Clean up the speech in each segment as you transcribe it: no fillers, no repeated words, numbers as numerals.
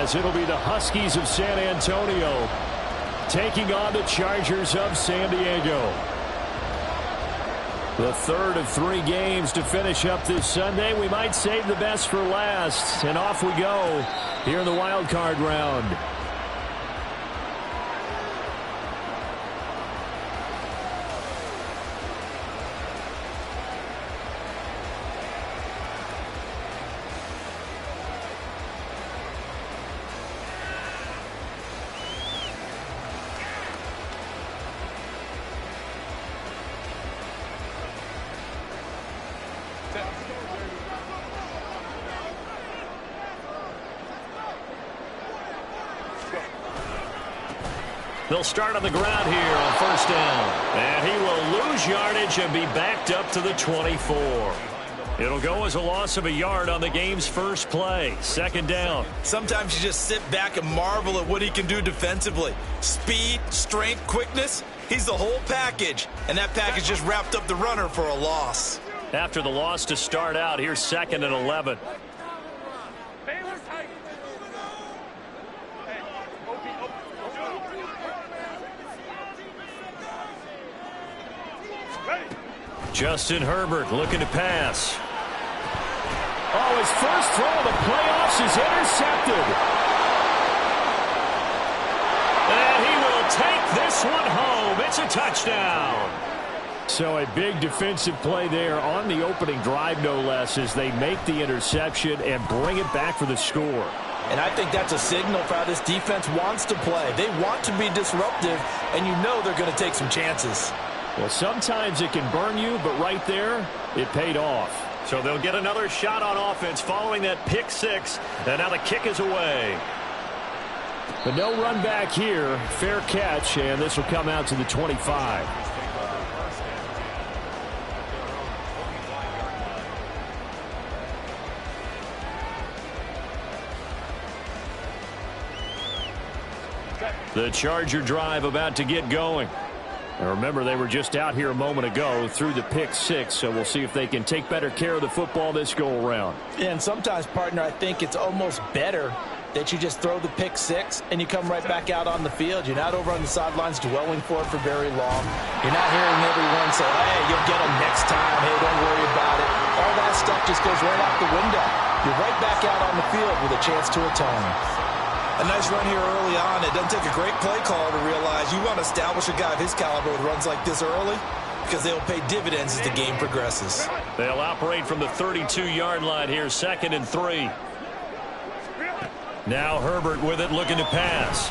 as it'll be the Huskies of San Antonio taking on the Chargers of San Diego. The third of 3 games to finish up this Sunday. We might save the best for last. And off we go here in the wild card round. They'll start on the ground here on first down. And he will lose yardage and be backed up to the 24. It'll go as a loss of a yard on the game's first play. Second down. Sometimes you just sit back and marvel at what he can do defensively. Speed, strength, quickness. He's the whole package. And that package just wrapped up the runner for a loss. After the loss to start out, here's 2nd and 11. Justin Herbert looking to pass. Oh, his first throw of the playoffs is intercepted. And he will take this one home. It's a touchdown. So a big defensive play there on the opening drive, no less, as they make the interception and bring it back for the score. And I think that's a signal for how this defense wants to play. They want to be disruptive, and you know they're going to take some chances. Well, sometimes it can burn you, but right there, it paid off. So they'll get another shot on offense following that pick 6, and now the kick is away. But no run back here. Fair catch, and this will come out to the 25. The Charger drive about to get going. And remember, they were just out here a moment ago through the pick 6, so we'll see if they can take better care of the football this go-around. Yeah, and sometimes, partner, I think it's almost better that you just throw the pick 6 and you come right back out on the field. You're not over on the sidelines dwelling for it for very long. You're not hearing everyone say, hey, you'll get them next time. Hey, don't worry about it. All that stuff just goes right out the window. You're right back out on the field with a chance to atone. A nice run here early on. It doesn't take a great play call to realize you want to establish a guy of his caliber with runs like this early because they'll pay dividends as the game progresses. They'll operate from the 32-yard line here, 2nd and 3. Now Herbert with it, looking to pass.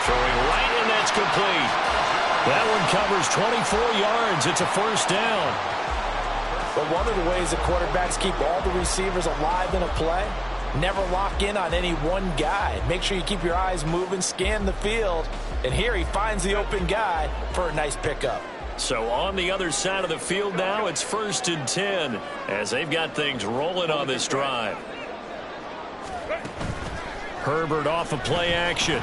Throwing right, and that's complete. That one covers 24 yards. It's a first down. But one of the ways that quarterbacks keep all the receivers alive in a play, never lock in on any one guy. Make sure you keep your eyes moving, scan the field, and here he finds the open guy for a nice pickup. So on the other side of the field now, it's 1st and 10 as they've got things rolling on this drive. Herbert off of play action.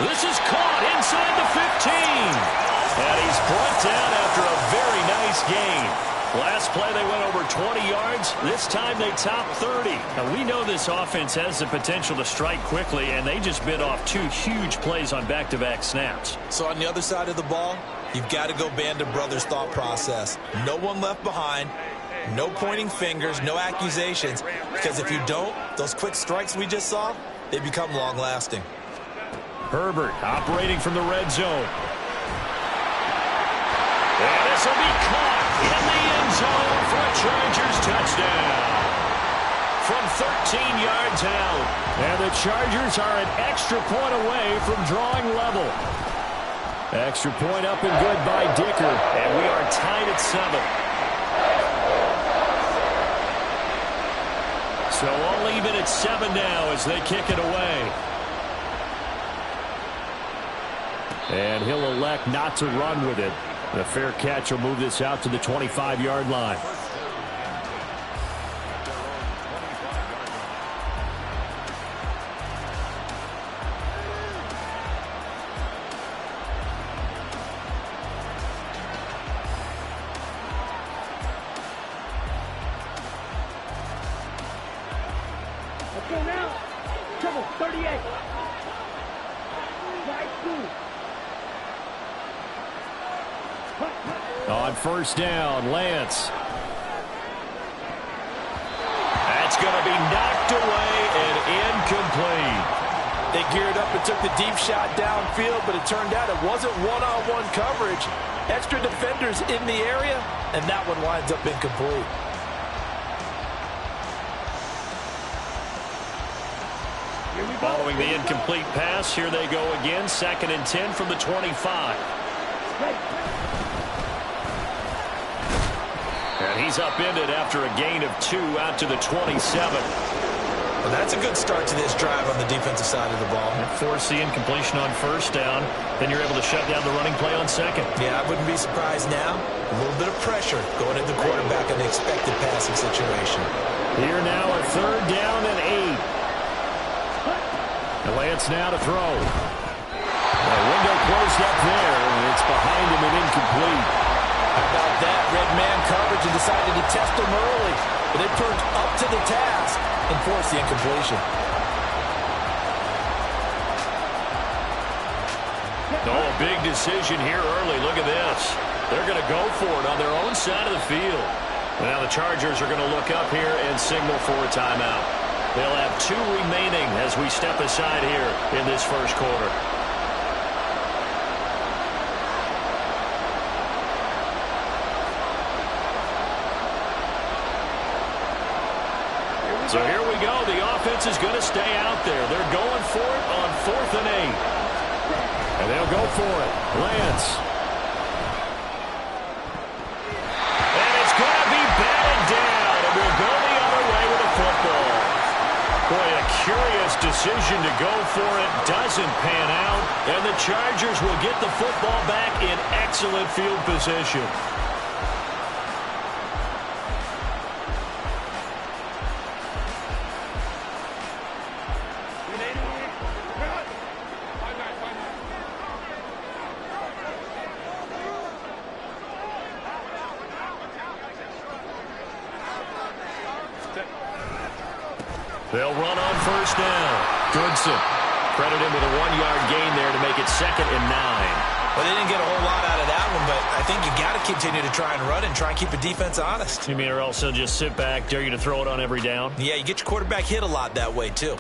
This is caught inside the 15. And he's brought down after a very nice gain. Last play they went over 20 yards. This time they topped 30. Now we know this offense has the potential to strike quickly, and they just bit off 2 huge plays on back-to-back snaps. So on the other side of the ball, you've got to go Band of Brothers thought process. No one left behind. No pointing fingers, no accusations. Because if you don't, those quick strikes we just saw, they become long-lasting. Herbert operating from the red zone. And this will be caught in the end zone for a Chargers touchdown. From 13 yards out. And the Chargers are an extra point away from drawing level. Extra point up and good by Dicker. And we are tied at 7. So all even at 7 now as they kick it away. And he'll elect not to run with it. The fair catch will move this out to the 25-yard line. On first down, Lance. That's going to be knocked away and incomplete. They geared up and took the deep shot downfield, but it turned out it wasn't one-on-one coverage. Extra defenders in the area, and that one winds up incomplete. Following the incomplete pass, here they go again. 2nd and 10 from the 25. And he's upended after a gain of 2 out to the 27. Well, that's a good start to this drive on the defensive side of the ball. Force the incompletion on first down. Then you're able to shut down the running play on second. Yeah, I wouldn't be surprised now. A little bit of pressure going into the quarterback in the expected passing situation. Here now a 3rd down and 8. And Lance now to throw. The window closed up there, and it's behind him and incomplete. How about that? Red man coverage and decided to test him early. But they turned up to the task and forced the incompletion. Oh, a big decision here early. Look at this. They're going to go for it on their own side of the field. Now the Chargers are going to look up here and signal for a timeout. They'll have 2 remaining as we step aside here in this first quarter. So here we go. The offense is going to stay out there. They're going for it on 4th and 8. And they'll go for it. Lance. And it's going to be batted down. And we'll go the other way with the football. Boy, a curious decision to go for it. Doesn't pan out. And the Chargers will get the football back in excellent field position. They'll run on first down. Goodson. Credit him with a 1-yard gain there to make it 2nd and 9. Well, they didn't get a whole lot out of that one, but I think you got to continue to try and run and try and keep the defense honest. You mean or else they'll just sit back, dare you to throw it on every down? Yeah, you get your quarterback hit a lot that way, too.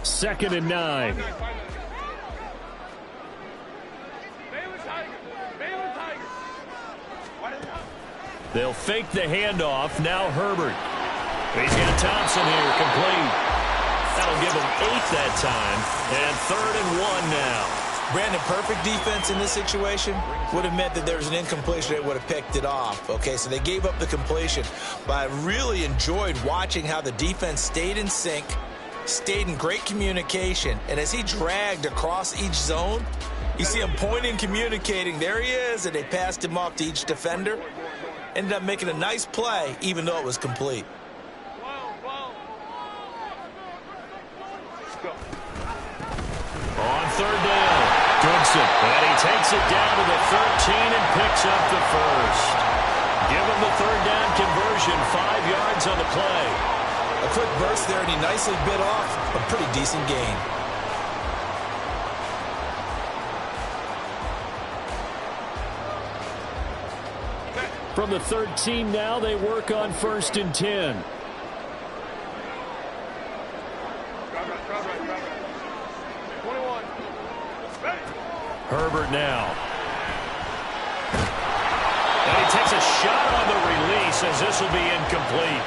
2nd and 9. They'll fake the handoff. Now Herbert. He's got Thompson here, complete. That'll give him 8 that time. And 3rd and 1 now. Brandon, perfect defense in this situation would have meant that there was an incompletion that would have picked it off. Okay, so they gave up the completion. But I really enjoyed watching how the defense stayed in sync, stayed in great communication. And as he dragged across each zone, you see him pointing, communicating. There he is, and they passed him off to each defender. Ended up making a nice play, even though it was complete. On 3rd down, Goodson. And he takes it down to the 13 and picks up the first. Give him the 3rd down conversion, 5 yards on the play. A quick burst there, and he nicely bit off a pretty decent gain. From the 13 now, they work on 1st and 10. Herbert now. And he takes a shot on the release as this will be incomplete.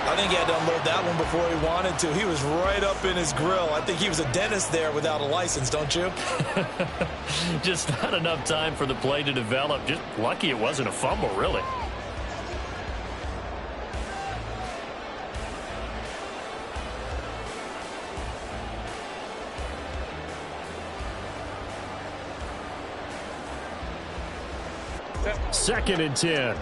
I think he had to unload that one before he wanted to. He was right up in his grill. I think he was a dentist there without a license, don't you? Just not enough time for the play to develop. Just lucky it wasn't a fumble, really. Second and 10.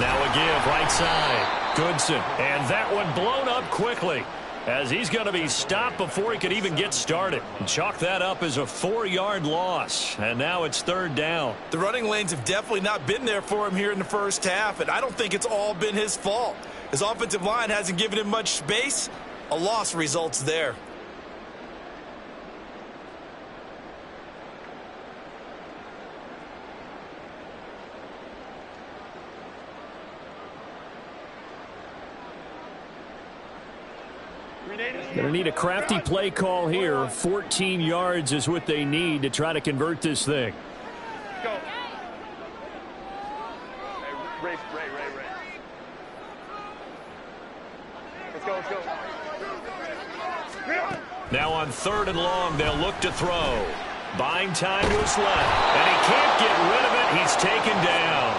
Now a give, right side. Goodson. And that one blown up quickly. as he's going to be stopped before he could even get started. Chalk that up as a 4-yard loss, and now it's 3rd down. The running lanes have definitely not been there for him here in the first half, and I don't think it's all been his fault. His offensive line hasn't given him much space. A loss results there. Going to need a crafty play call here. 14 yards is what they need to try to convert this thing. Go. Hey, Ray. Let's go. Now on 3rd and long, they'll look to throw. Buying time to his left, and he can't get rid of it. He's taken down.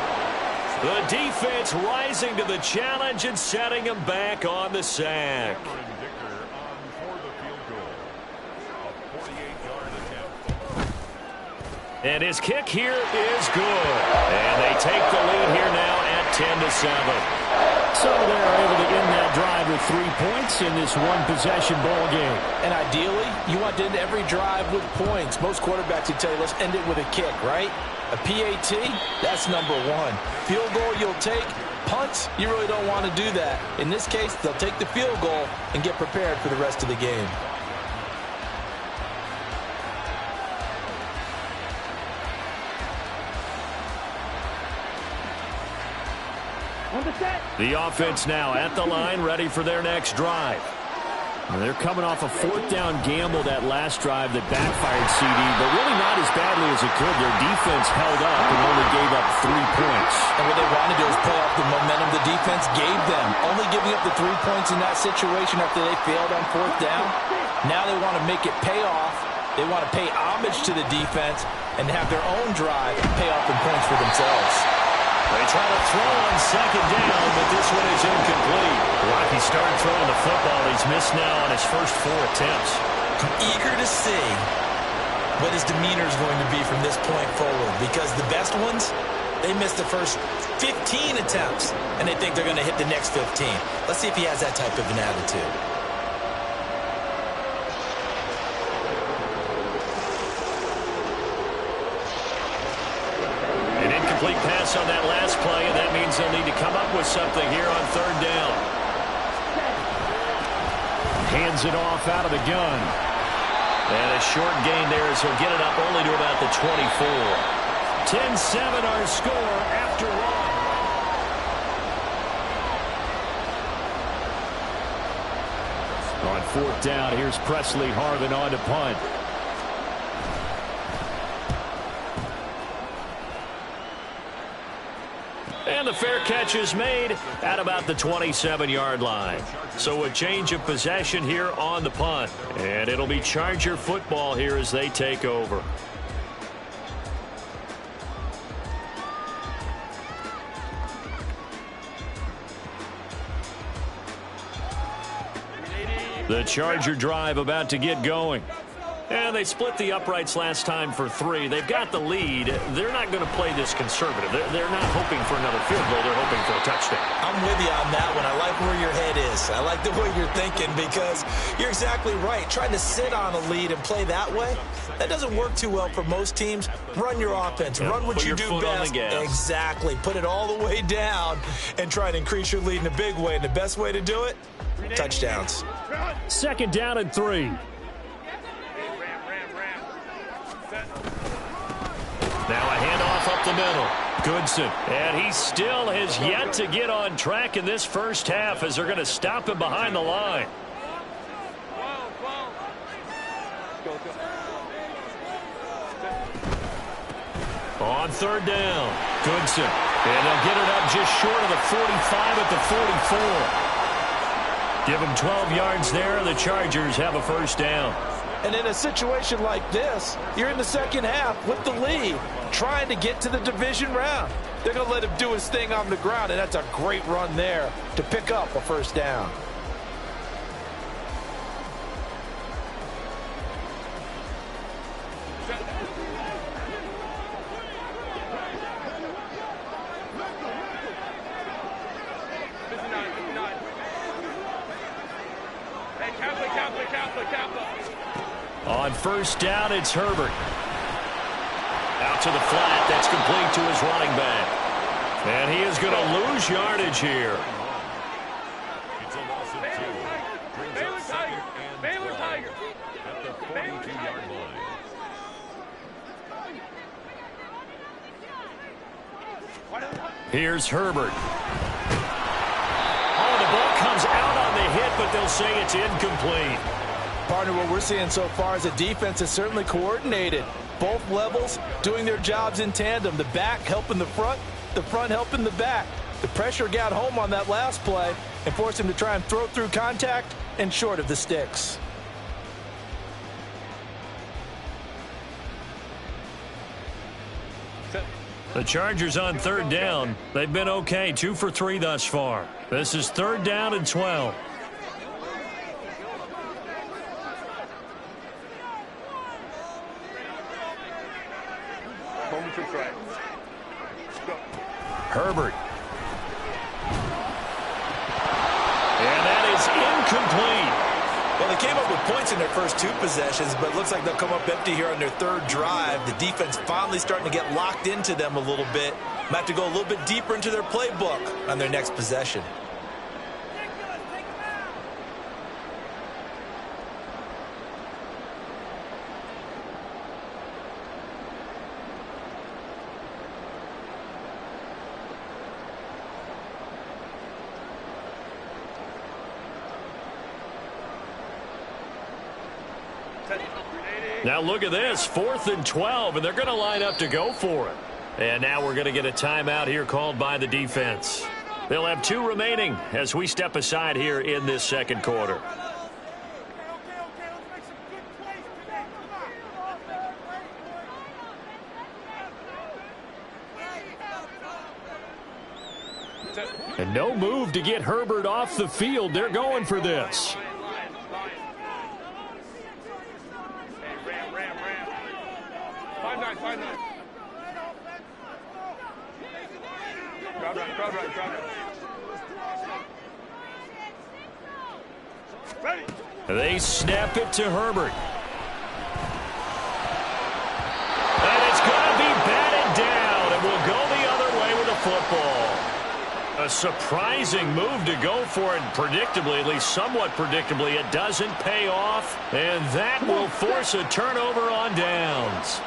The defense rising to the challenge and setting him back on the sack. And his kick here is good. And they take the lead here now at 10-7. So they're able to end that drive with 3 points in this one-possession ball game. And ideally, you want to end every drive with points. Most quarterbacks would tell you, let's end it with a kick, right? A PAT, that's number 1. Field goal you'll take. Punts, you really don't want to do that. In this case, they'll take the field goal and get prepared for the rest of the game. The offense now at the line, ready for their next drive. They're coming off a 4th down gamble that last drive that backfired CD, but really not as badly as it could. Their defense held up and only gave up 3 points. And what they want to do is play off the momentum the defense gave them. Only giving up the 3 points in that situation after they failed on 4th down. Now they want to make it pay off. They want to pay homage to the defense and have their own drive pay off in points for themselves. They try to throw on 2nd down, but this one is incomplete. Rocky started throwing the football. He's missed now on his first 4 attempts. I'm eager to see what his demeanor is going to be from this point forward, because the best ones, they missed the first 15 attempts, and they think they're going to hit the next 15. Let's see if he has that type of an attitude. Complete pass on that last play, and that means they'll need to come up with something here on 3rd down. Hands it off out of the gun. And a short gain there as he'll get it up only to about the 24. 10-7 our score after 1. On 4th down, here's Presley Harvin on to punt. And the fair catch is made at about the 27-yard line. So a change of possession here on the punt. And it'll be Charger football here as they take over. The Charger drive about to get going. And they split the uprights last time for 3. They've got the lead. They're not going to play this conservative. They're not hoping for another field goal. They're hoping for a touchdown. I'm with you on that one. I like where your head is. I like the way you're thinking, because you're exactly right. Trying to sit on a lead and play that way, that doesn't work too well for most teams. Run your offense. Run what you do best. Exactly. Put it all the way down and try to increase your lead in a big way. And the best way to do it, touchdowns. 2nd down and 3. Now a handoff up the middle. Goodson. And he still has yet to get on track in this first half as they're going to stop him behind the line. On 3rd down, Goodson. And they'll get it up just short of the 45 at the 44. Give them 12 yards there, and the Chargers have a first down. And in a situation like this, you're in the second half with the lead, trying to get to the division round. They're going to let him do his thing on the ground, and that's a great run there to pick up a first down. Hey, first down, it's Herbert. Out to the flat. That's complete to his running back. And he is going to lose yardage here. It's a loss of 2. Baylor Tiger. Baylor Tiger. At the 42-yard line. Here's Herbert. Oh, the ball comes out on the hit, but they'll say it's incomplete. Partner, what we're seeing so far is the defense is certainly coordinated. Both levels doing their jobs in tandem. The back helping the front helping the back. The pressure got home on that last play and forced him to try and throw through contact and short of the sticks. The Chargers on third down. They've been okay, 2 for 3 thus far. This is third down and 12. Home to try. Go. Herbert. And that is incomplete. Well, they came up with points in their first 2 possessions, but it looks like they'll come up empty here on their third drive. The defense finally starting to get locked into them a little bit. Might have to go a little bit deeper into their playbook on their next possession. Now look at this, 4th and 12, and they're going to line up to go for it. And now we're going to get a timeout here called by the defense. They'll have 2 remaining as we step aside here in this second quarter. And no move to get Herbert off the field. They're going for this. Ready. They snap it to Herbert. And it's going to be batted down, and we'll go the other way with the football. A surprising move to go for it, predictably, at least somewhat predictably, it doesn't pay off, and that will force a turnover on downs.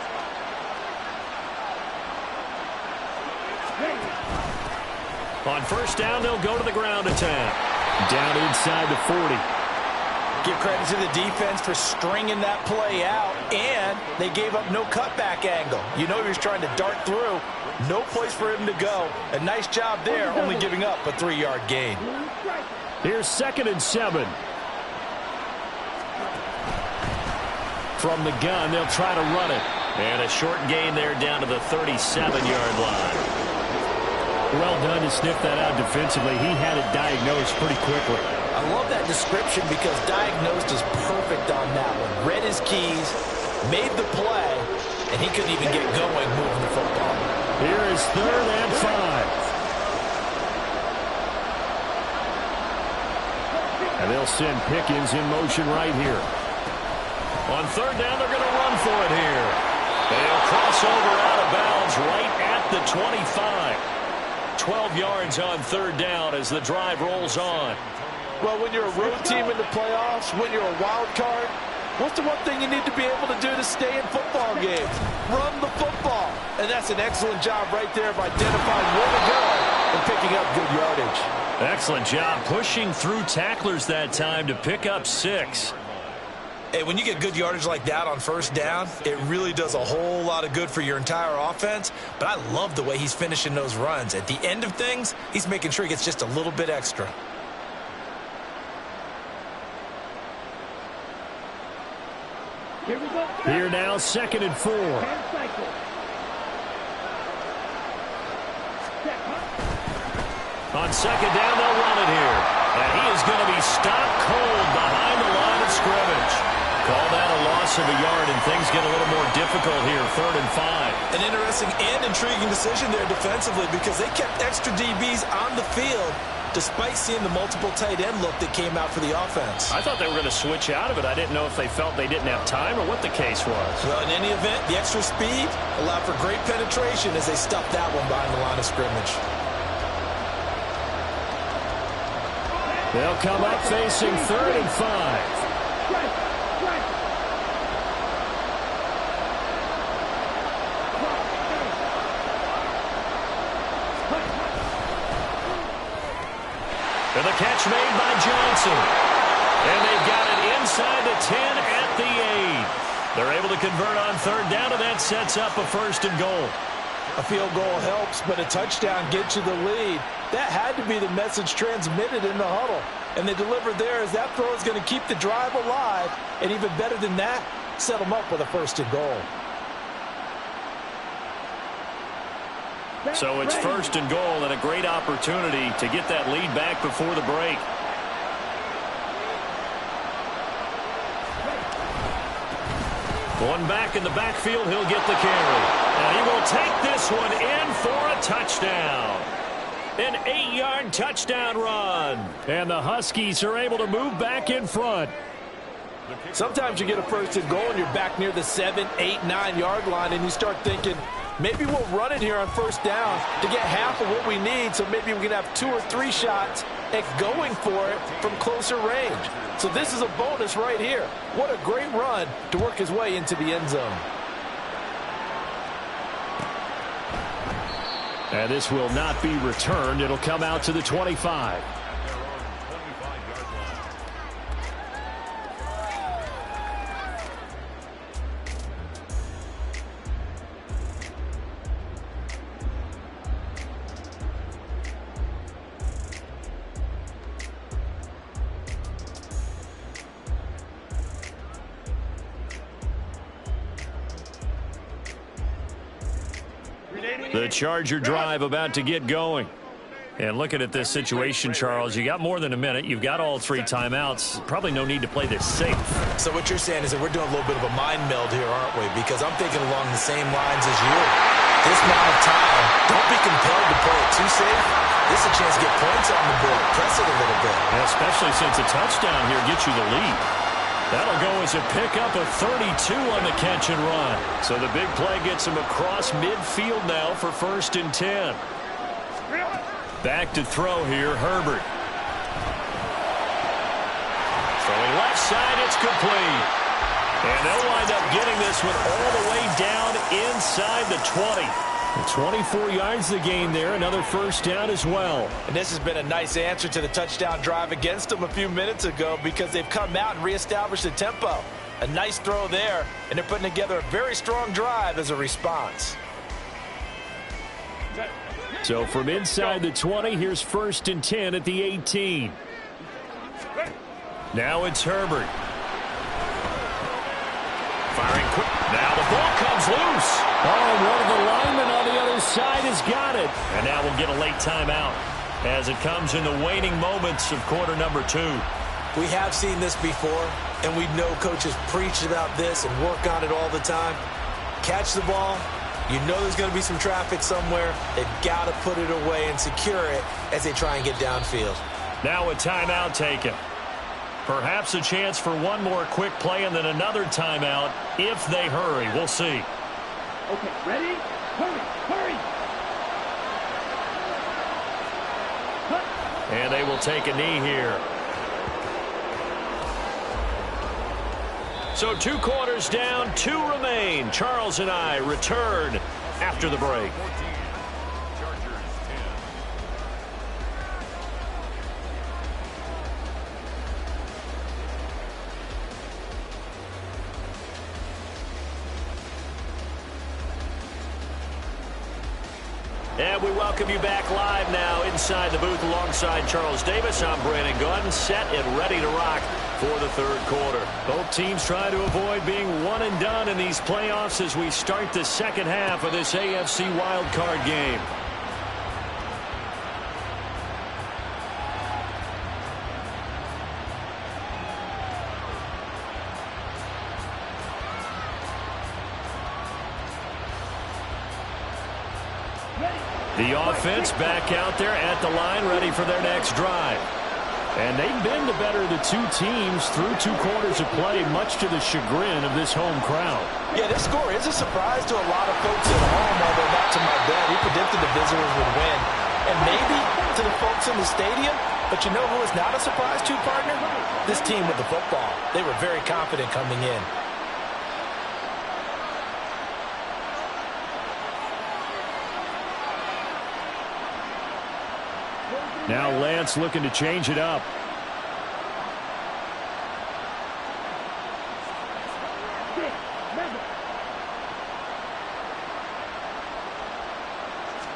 On first down, they'll go to the ground attack. Down inside the 40. Give credit to the defense for stringing that play out, and they gave up no cutback angle. You know he was trying to dart through. No place for him to go. A nice job there, only giving up a 3-yard gain. Here's 2nd and 7. From the gun, they'll try to run it. And a short gain there down to the 37-yard line. Well done to sniff that out defensively. He had it diagnosed pretty quickly. I love that description because diagnosed is perfect on that one. Read his keys, made the play, and he couldn't even get going moving the football. Here is 3rd and 5. And they'll send Pickens in motion right here. On 3rd down, they're going to run for it here. They'll cross over out of bounds right at the 25. 12 yards on 3rd down as the drive rolls on. Well, when you're a road team in the playoffs, when you're a wild card, what's the one thing you need to be able to do to stay in football games? Run the football. And that's an excellent job right there of identifying where to go and picking up good yardage. Excellent job pushing through tacklers that time to pick up 6. Hey, when you get good yardage like that on first down, it really does a whole lot of good for your entire offense. But I love the way he's finishing those runs. At the end of things, he's making sure he gets just a little bit extra. Here now, 2nd and 4. On 2nd down, they'll run it here. And he is going to be stopped cold behind the line of scrimmage. Call that a loss of a yard, and things get a little more difficult here, 3rd and 5. An interesting and intriguing decision there defensively because they kept extra DBs on the field despite seeing the multiple tight end look that came out for the offense. I thought they were going to switch out of it. I didn't know if they felt they didn't have time or what the case was. Well, in any event, the extra speed allowed for great penetration as they stuffed that one behind the line of scrimmage. They'll come up facing 3rd and 5. And the catch made by Johnson. And they've got it inside the 10 at the 8. They're able to convert on 3rd down, and that sets up a 1st and goal. A field goal helps, but a touchdown gets you the lead. That had to be the message transmitted in the huddle. And they delivered there as that throw is going to keep the drive alive. And even better than that, set them up with a 1st and goal. So it's 1st and goal and a great opportunity to get that lead back before the break. One back in the backfield, he'll get the carry. And he will take this one in for a touchdown. An 8-yard touchdown run. And the Huskies are able to move back in front. Sometimes you get a 1st and goal and you're back near the 7, 8, 9-yard line and you start thinking, maybe we'll run it here on 1st down to get half of what we need, so maybe we can have 2 or 3 shots at going for it from closer range. So this is a bonus right here. What a great run to work his way into the end zone. And this will not be returned. It'll come out to the 25. The Charger drive about to get going. And looking at this situation, Charles, you got more than a minute. You've got all 3 timeouts. Probably no need to play this safe. So what you're saying is that we're doing a little bit of a mind meld here, aren't we? Because I'm thinking along the same lines as you. This amount of time, don't be compelled to play it too safe. This is a chance to get points on the board. Press it a little bit. And especially since a touchdown here gets you the lead. That'll go as a pickup of 32 on the catch and run. So the big play gets him across midfield now for 1st and 10. Back to throw here, Herbert. Throwing left side, it's complete. And they'll wind up getting this one all the way down inside the 20. 24 yards the gain there, another 1st down as well. And this has been a nice answer to the touchdown drive against them a few minutes ago because they've come out and reestablished the tempo. A nice throw there, and they're putting together a very strong drive as a response. So from inside the 20, here's 1st and 10 at the 18. Now it's Herbert. Firing quick. Now the ball comes loose. Oh, one of the linemen on the other side has got it. And now we'll get a late timeout as it comes in the waning moments of quarter number 2. We have seen this before, and we know coaches preach about this and work on it all the time. Catch the ball. You know there's going to be some traffic somewhere. They've got to put it away and secure it as they try and get downfield. Now a timeout taken. Perhaps a chance for one more quick play and then another timeout if they hurry. We'll see. Okay, ready? Hurry, hurry! And they will take a knee here. So 2 quarters down, 2 remain. Charles and I return after the break. And we welcome you back live now inside the booth alongside Charles Davis. I'm Brandon Gunn, set and ready to rock for the 3rd quarter. Both teams try to avoid being one and done in these playoffs as we start the 2nd half of this AFC Wildcard game. The offense back out there at the line, ready for their next drive. And they've been the better of the two teams through 2 quarters of play, much to the chagrin of this home crowd. Yeah, this score is a surprise to a lot of folks at home, although not to my bet. We predicted the visitors would win. And maybe to the folks in the stadium, but you know who is not a surprise to, partner? This team with the football. They were very confident coming in. Now Lance looking to change it up.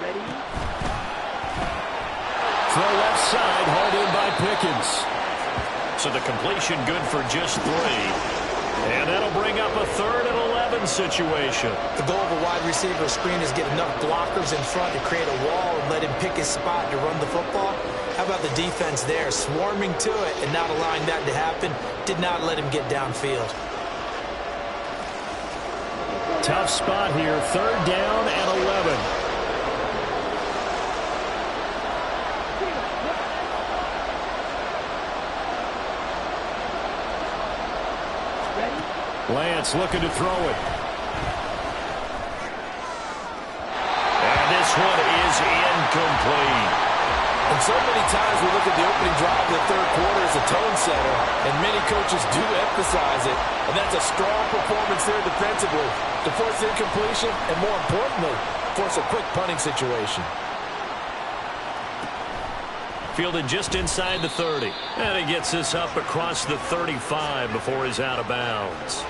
Ready? Throw left side, hauled in by Pickens. So the completion good for just 3. And that'll bring up a 3rd and 11 situation. The goal of a wide receiver screen is get enough blockers in front to create a wall and let him pick his spot to run the football. How about the defense there, swarming to it and not allowing that to happen? Did not let him get downfield. Tough spot here, 3rd down and 11. Lance looking to throw it. And this one is incomplete. And so many times we look at the opening drive of the 3rd quarter as a tone setter, and many coaches do emphasize it. And that's a strong performance there defensively to force incompletion and, more importantly, force a quick punting situation. Fielded just inside the 30. And he gets this up across the 35 before he's out of bounds.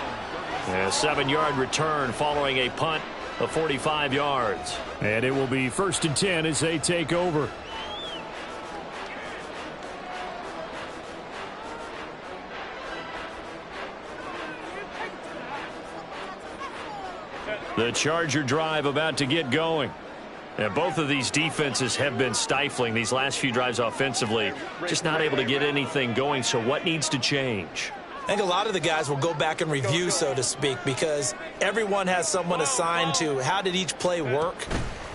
A 7-yard return following a punt of 45 yards. And it will be 1st and 10 as they take over. The Charger drive about to get going. And both of these defenses have been stifling these last few drives offensively. Just not able to get anything going. So what needs to change? I think a lot of the guys will go back and review, so to speak, because everyone has someone assigned to how did each play work.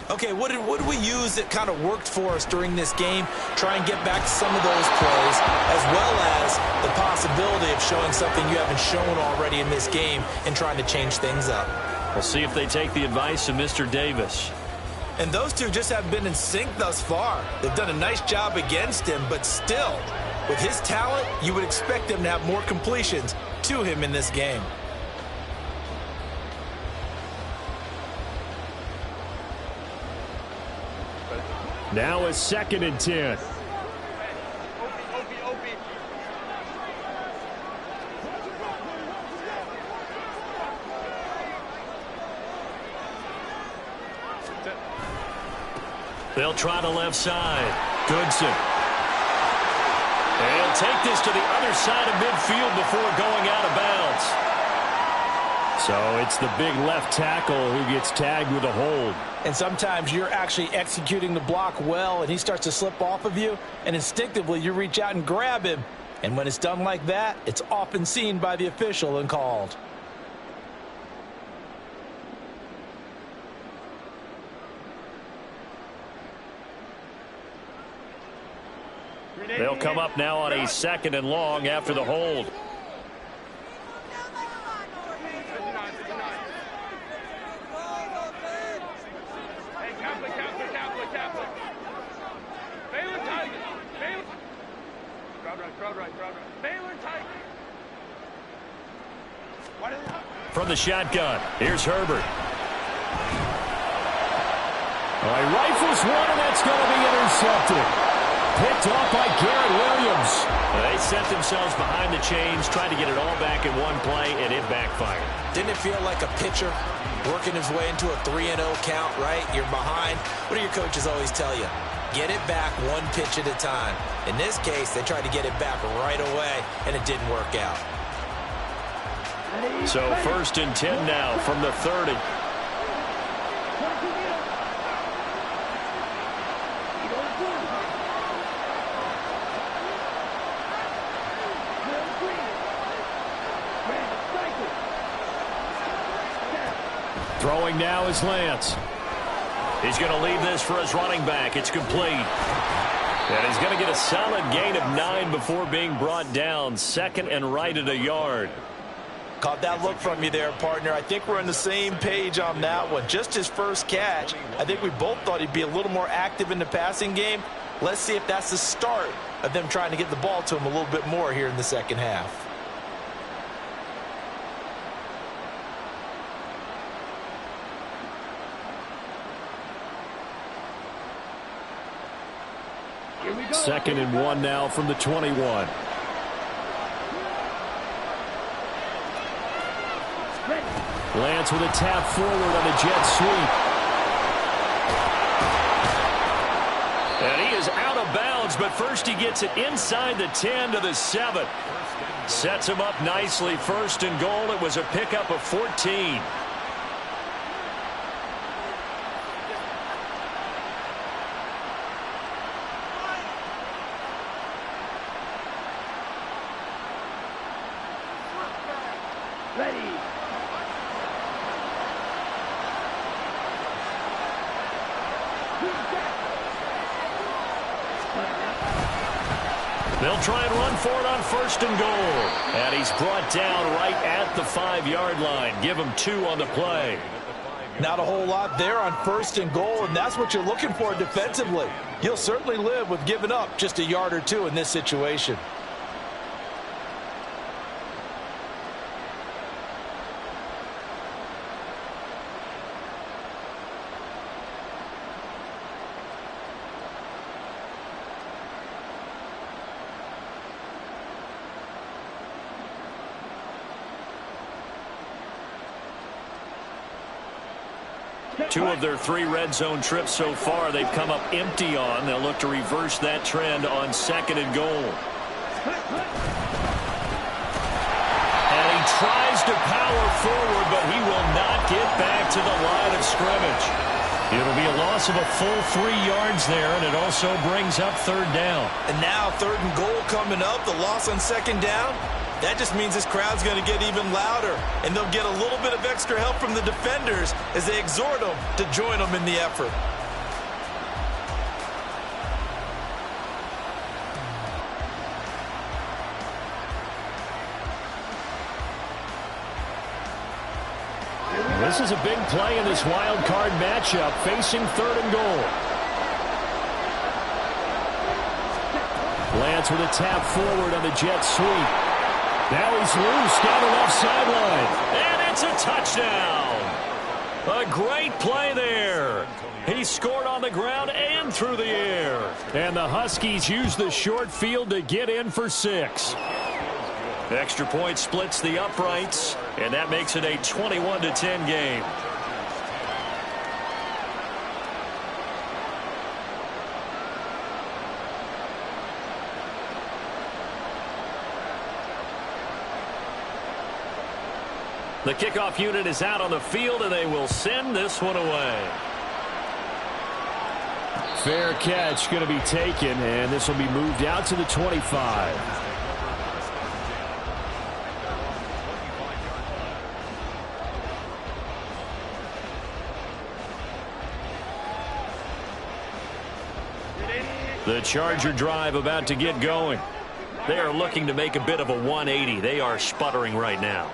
Okay, what did we use that kind of worked for us during this game? Try and get back to some of those plays, as well as the possibility of showing something you haven't shown already in this game and trying to change things up. We'll see if they take the advice of Mr. Davis. And those two just haven't been in sync thus far. They've done a nice job against him, but still, with his talent, you would expect him to have more completions to him in this game. Now a 2nd and 10. They'll try the left side. Goodson. And he'll take this to the other side of midfield before going out of bounds. So it's the big left tackle who gets tagged with a hold. And sometimes you're actually executing the block well, and he starts to slip off of you, and instinctively you reach out and grab him. And when it's done like that, it's often seen by the official and called. They'll come up now on a 2nd and long after the hold. From the shotgun, here's Herbert. He rifles one, and that's going to be intercepted. Picked off by Garrett Williams. They set themselves behind the chains, tried to get it all back in one play, and it backfired. Didn't it feel like a pitcher working his way into a 3-0 count, right? You're behind. What do your coaches always tell you? Get it back one pitch at a time. In this case, they tried to get it back right away, and it didn't work out. So 1st and 10 now from the 30. Throwing now is Lance. He's going to leave this for his running back. It's complete. And he's going to get a solid gain of 9 before being brought down. Second and right at a yard. Caught that look from you there, partner. I think we're on the same page on that one. Just his first catch. I think we both thought he'd be a little more active in the passing game. Let's see if that's the start of them trying to get the ball to him a little bit more here in the second half. Second and 1 now from the 21. Lance with a tap forward on a jet sweep. And he is out of bounds, but first he gets it inside the 10 to the 7. Sets him up nicely. First and goal. It was a pickup of 14. They'll try and run for it on first and goal. And he's brought down right at the 5-yard line. Give him 2 on the play. Not a whole lot there on first and goal, and that's what you're looking for defensively. You'll certainly live with giving up just a yard or 2 in this situation. Two of their 3 red zone trips so far they've come up empty on. They'll look to reverse that trend on second and goal. And he tries to power forward, but he will not get back to the line of scrimmage. It'll be a loss of a full 3 yards there, and it also brings up third down. And now third and goal coming up, the loss on second down. That just means this crowd's going to get even louder, and they'll get a little bit of extra help from the defenders as they exhort them to join them in the effort. This is a big play in this wild card matchup, facing third and goal. Lance with a tap forward on the jet sweep. Now he's loose down the left sideline. And it's a touchdown. A great play there. He scored on the ground and through the air. And the Huskies use the short field to get in for 6. Extra point splits the uprights, and that makes it a 21-10 game. The kickoff unit is out on the field, and they will send this one away. Fair catch going to be taken, and this will be moved out to the 25. The Charger drive about to get going. They are looking to make a bit of a 180. They are sputtering right now.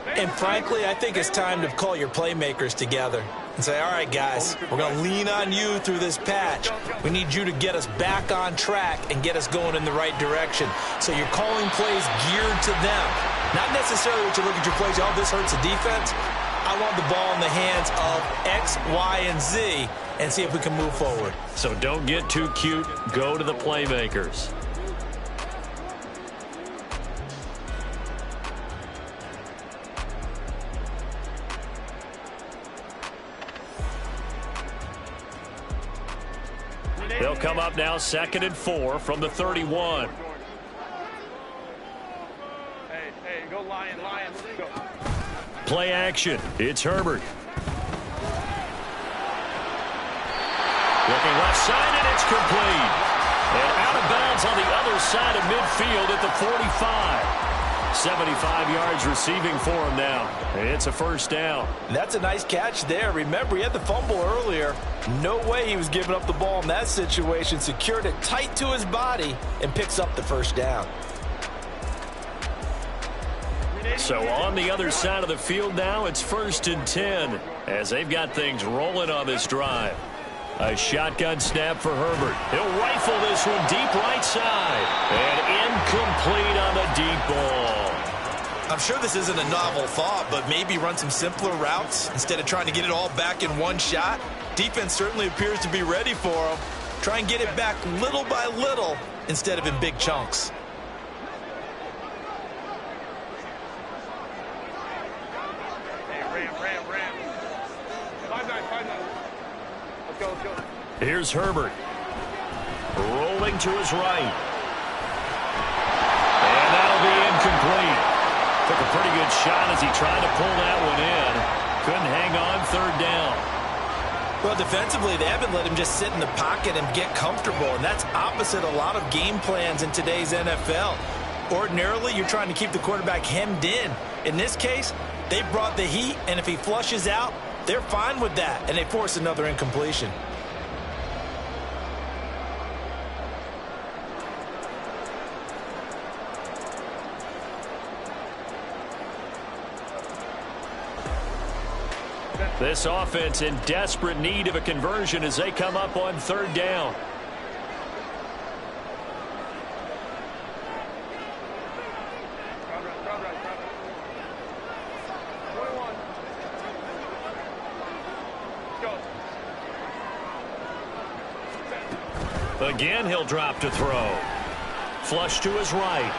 And frankly, I think it's time to call your playmakers together and say, all right, guys, we're going to lean on you through this patch. We need you to get us back on track and get us going in the right direction. So you're calling plays geared to them. Not necessarily what you look at your plays, oh, this hurts the defense. I want the ball in the hands of X, Y, and Z and see if we can move forward. So don't get too cute. Go to the playmakers. They'll come up now 2nd and 4 from the 31. Hey, go Lion, go. Play action. It's Herbert. Looking left side, and it's complete. And out of bounds on the other side of midfield at the 45. 75 yards receiving for him now. It's a first down. That's a nice catch there. Remember, he had the fumble earlier. No way he was giving up the ball in that situation. Secured it tight to his body and picks up the first down. So on the other side of the field now, it's 1st and 10 as they've got things rolling on this drive. A shotgun snap for Herbert. He'll rifle this one deep right side. And incomplete on the deep ball. I'm sure this isn't a novel thought, but maybe run some simpler routes instead of trying to get it all back in one shot. Defense certainly appears to be ready for him. Try and get it back little by little instead of in big chunks. Here's Herbert. Rolling to his right. And that'll be incomplete. Took a pretty good shot as he tried to pull that one in. Couldn't hang on 3rd down. Well, defensively, they haven't let him just sit in the pocket and get comfortable, and that's opposite a lot of game plans in today's NFL. Ordinarily, you're trying to keep the quarterback hemmed in. In this case, they brought the heat, and if he flushes out, they're fine with that, and they force another incompletion. This offense in desperate need of a conversion as they come up on 3rd down. Again, he'll drop to throw. Flush to his right.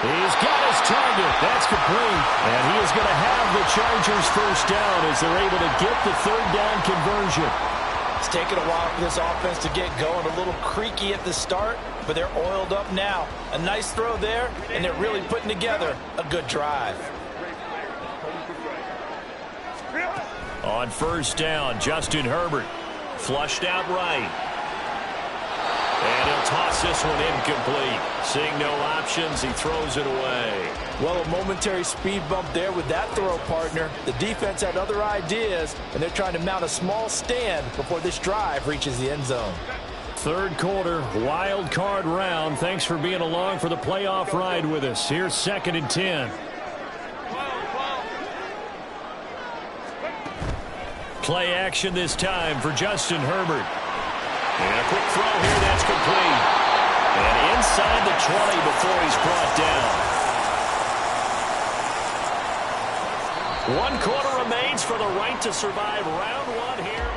He's got his target. That's complete. And he is going to have the Chargers first down as they're able to get the 3rd down conversion. It's taken a while for this offense to get going. A little creaky at the start, but they're oiled up now. A nice throw there, and they're really putting together a good drive. On 1st down, Justin Herbert. Flushed out right. And he'll toss this one incomplete. Seeing no options, he throws it away. Well, a momentary speed bump there with that throw, partner. The defense had other ideas, and they're trying to mount a small stand before this drive reaches the end zone. 3rd quarter, wild card round. Thanks for being along for the playoff ride with us. Here's 2nd and 10. Play action this time for Justin Herbert. And a quick throw here, that's complete. And inside the 20 before he's brought down. 1 quarter remains for the right to survive round 1 here.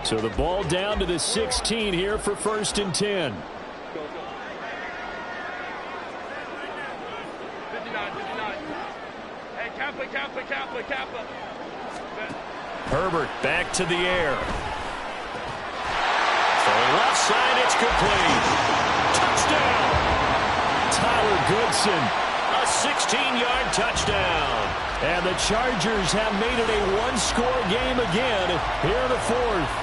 So the ball down to the 16 here for 1st and 10. 59. Hey, Kappa. Herbert back to the air. For the left side, it's complete. Touchdown! Tyler Goodson, a 16-yard touchdown. And the Chargers have made it a 1-score game again here in the 4th.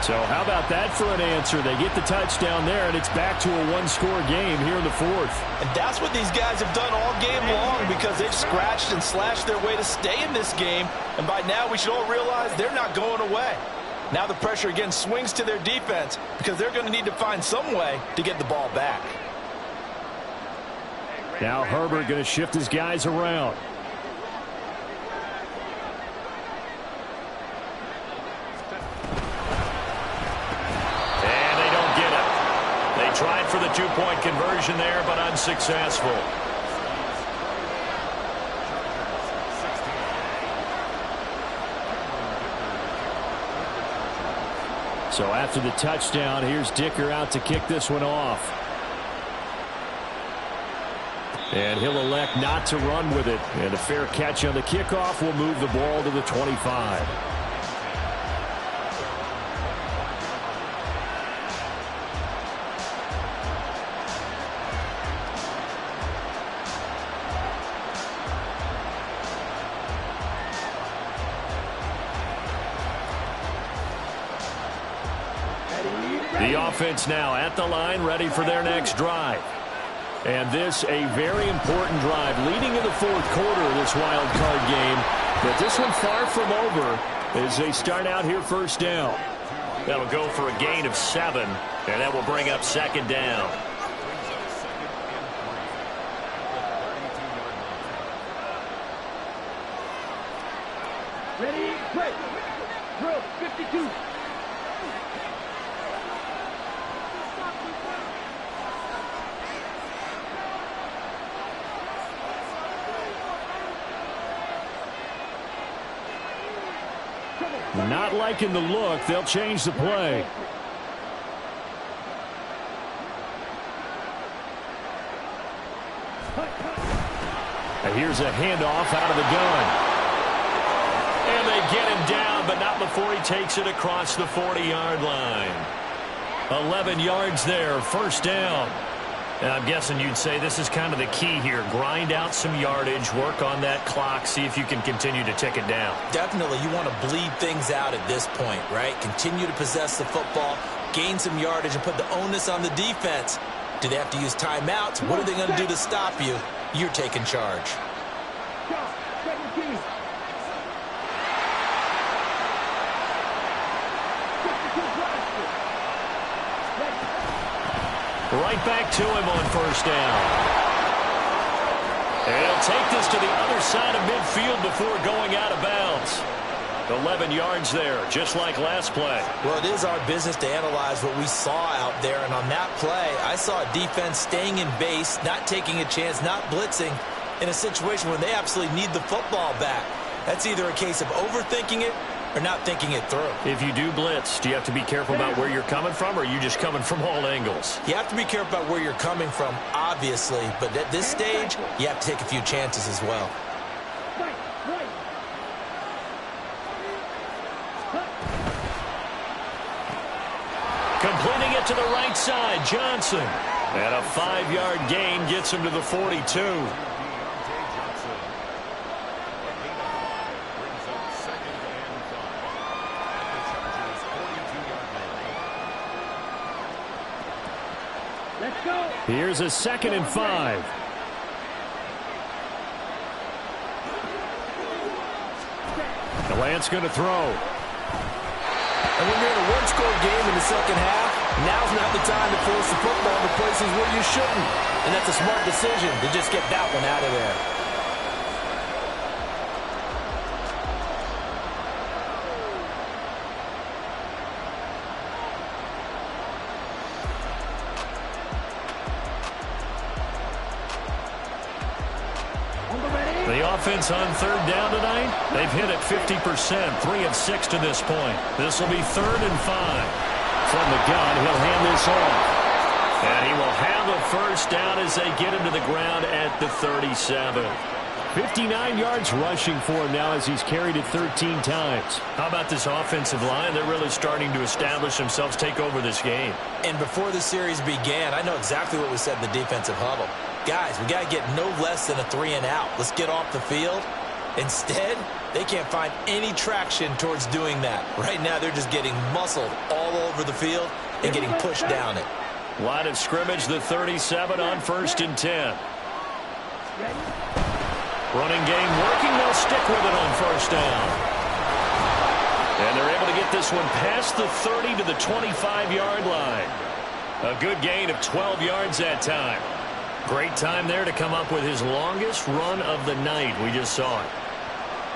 So how about that for an answer? They get the touchdown there, and it's back to a 1-score game here in the 4th. And that's what these guys have done all game long because they've scratched and slashed their way to stay in this game. And by now, we should all realize they're not going away. Now the pressure again swings to their defense because they're going to need to find some way to get the ball back. Now Herbert going to shift his guys around. Tried for the 2-point conversion there, but unsuccessful. So after the touchdown, here's Dicker out to kick this one off. And he'll elect not to run with it. And a fair catch on the kickoff will move the ball to the 25. offense now at the line, ready for their next drive. And this a very important drive leading in the fourth quarter of this wild card game. But this one far from over as they start out here first down. That'll go for a gain of 7, and that will bring up second down. Ready, break. Drill 52. Not liking the look. They'll change the play. And here's a handoff out of the gun. And they get him down, but not before he takes it across the 40-yard line. 11 yards there, first down. And I'm guessing you'd say this is kind of the key here. Grind out some yardage, work on that clock, see if you can continue to tick it down. Definitely, you want to bleed things out at this point, right? Continue to possess the football, gain some yardage, and put the onus on the defense. Do they have to use timeouts? What are they going to do to stop you? You're taking charge. Right back to him on first down. And he'll take this to the other side of midfield before going out of bounds. 11 yards there, just like last play. Well, it is our business to analyze what we saw out there. And on that play, I saw a defense staying in base, not taking a chance, not blitzing in a situation where they absolutely need the football back. That's either a case of overthinking it or not thinking it through. If you do blitz, do you have to be careful about where you're coming from, or are you just coming from all angles? You have to be careful about where you're coming from, obviously, but at this stage, you have to take a few chances as well. Completing it to the right side, Johnson. And a 5-yard gain gets him to the 42. Let's go. Here's a 2nd and 5. The Lance going to throw. And when you're in a one-score game in the second half, now's not the time to force the football to places where you shouldn't. And that's a smart decision to just get that one out of there. The offense on third down tonight, they've hit it 50%, 3 of 6 to this point. This will be 3rd and 5. From the gun, he'll hand this off. And he will have a first down as they get him to the ground at the 37. 59 yards rushing for him now as he's carried it 13 times. How about this offensive line? They're really starting to establish themselves, take over this game. And before the series began, I know exactly what we said in the defensive huddle. Guys, we got to get no less than a 3-and-out. Let's get off the field. Instead, they can't find any traction towards doing that. Right now, they're just getting muscled all over the field and getting pushed down it. Line of scrimmage, the 37 on 1st and 10. Running game working. They'll stick with it on first down. And they're able to get this one past the 30 to the 25-yard line. A good gain of 12 yards that time. Great time there to come up with his longest run of the night. We just saw it.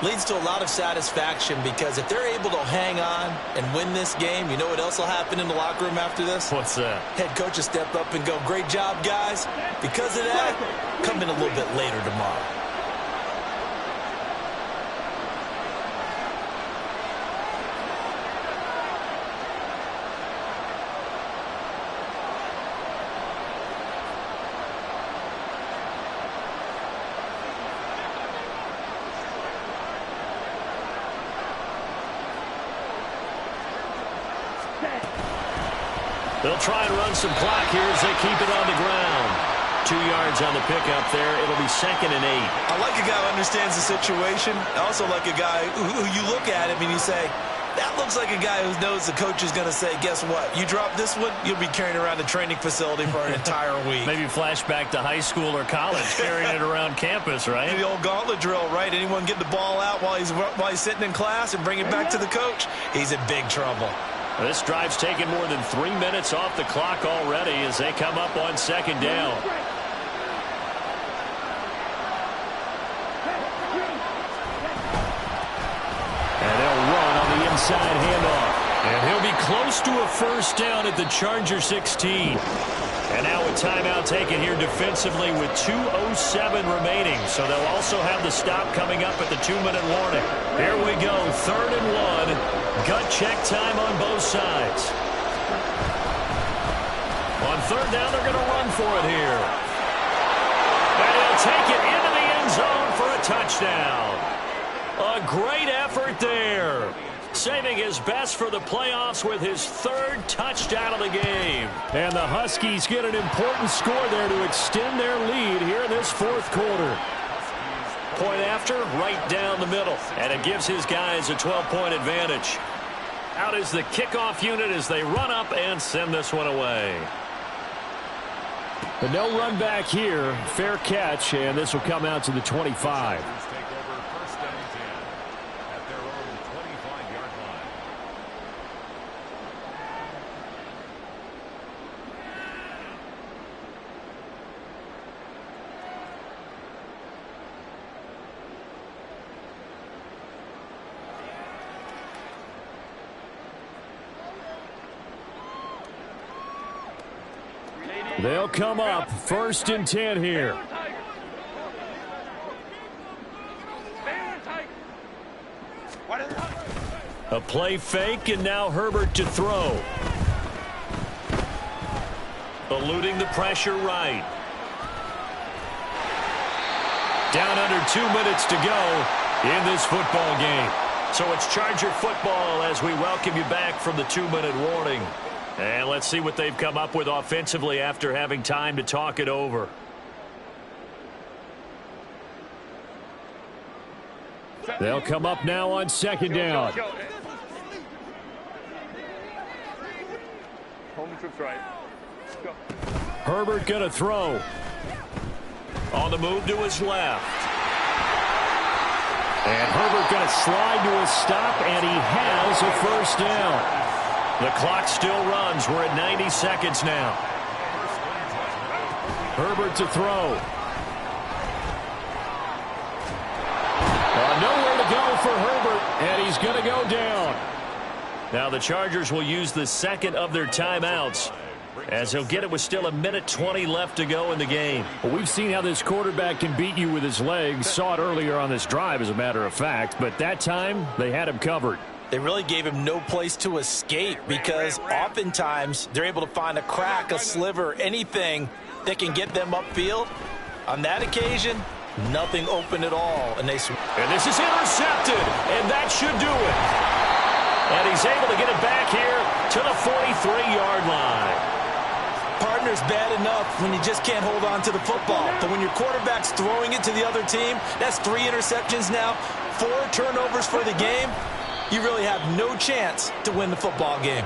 Leads to a lot of satisfaction because if they're able to hang on and win this game, you know what else will happen in the locker room after this? What's that? Head coach will step up and go, great job, guys. Because of that, come in a little bit later tomorrow. They'll try and run some clock here as they keep it on the ground. 2 yards on the pickup there. It'll be 2nd and 8. I like a guy who understands the situation. I also like a guy who you look at him and you say, That looks like a guy who knows the coach is going to say, guess what? You drop this one, you'll be carrying around the training facility for an entire week. Maybe flashback to high school or college, carrying it around campus, right? The old gauntlet drill, right? Anyone get the ball out while he's sitting in class and bring it back to the coach? He's in big trouble. This drive's taken more than 3 minutes off the clock already as they come up on second down. And they'll run on the inside handoff. And he'll be close to a first down at the Charger 16. And now a timeout taken here defensively with 2:07 remaining. So they'll also have the stop coming up at the 2-minute warning. Here we go, 3rd and 1. Gut check time on both sides. On 3rd down, they're going to run for it here. And he'll take it into the end zone for a touchdown. A great effort there. Saving his best for the playoffs with his 3rd touchdown of the game. And the Huskies get an important score there to extend their lead here in this 4th quarter. Point after, right down the middle. And it gives his guys a 12-point advantage. Out is the kickoff unit as they run up and send this one away. But no run back here. Fair catch, and this will come out to the 25. They'll come up 1st and 10 here. A play fake, and now Herbert to throw. Eluding the pressure right. Down under 2 minutes to go in this football game. So it's Charger football as we welcome you back from the 2-minute warning. And let's see what they've come up with offensively after having time to talk it over. They'll come up now on 2nd down. Herbert going to throw. On the move to his left. And Herbert going to slide to a stop, and he has a first down. The clock still runs. We're at 90 seconds now. Herbert to throw. Nowhere to go for Herbert, and he's going to go down. Now the Chargers will use the 2nd of their timeouts, as he'll get it with still 1:20 left to go in the game. Well, we've seen how this quarterback can beat you with his legs. Saw it earlier on this drive, as a matter of fact, but that time they had him covered. They really gave him no place to escape because oftentimes they're able to find a crack, a sliver, anything that can get them upfield. On that occasion, nothing open at all. And this is intercepted, and that should do it. And he's able to get it back here to the 43-yard line. Partner's bad enough when you just can't hold on to the football. But when your quarterback's throwing it to the other team, that's 3 interceptions now, 4 turnovers for the game. You really have no chance to win the football game.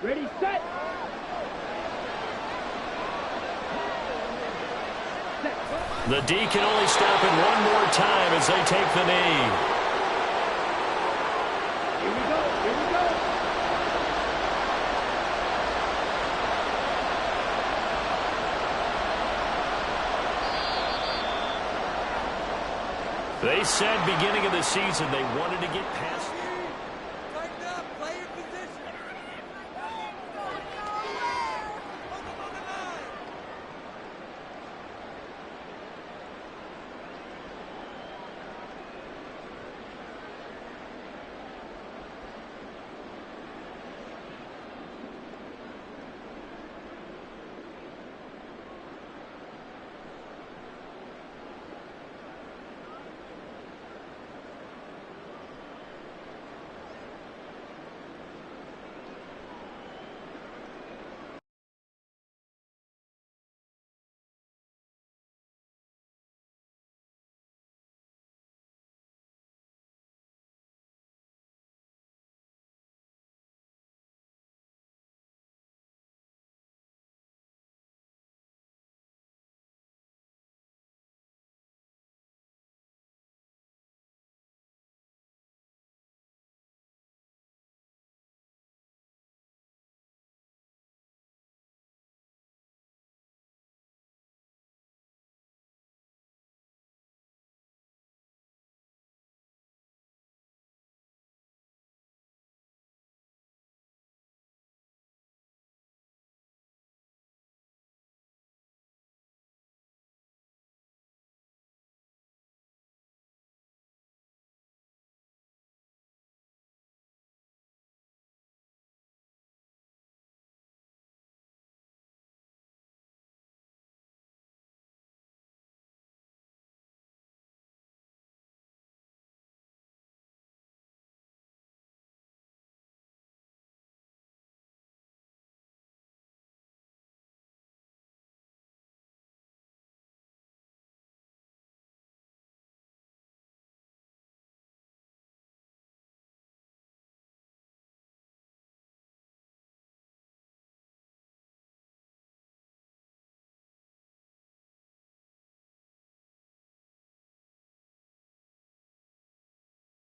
Ready, set. The D can only stop it one more time as they take the knee. Here we go, here we go. They said beginning of the season they wanted to get past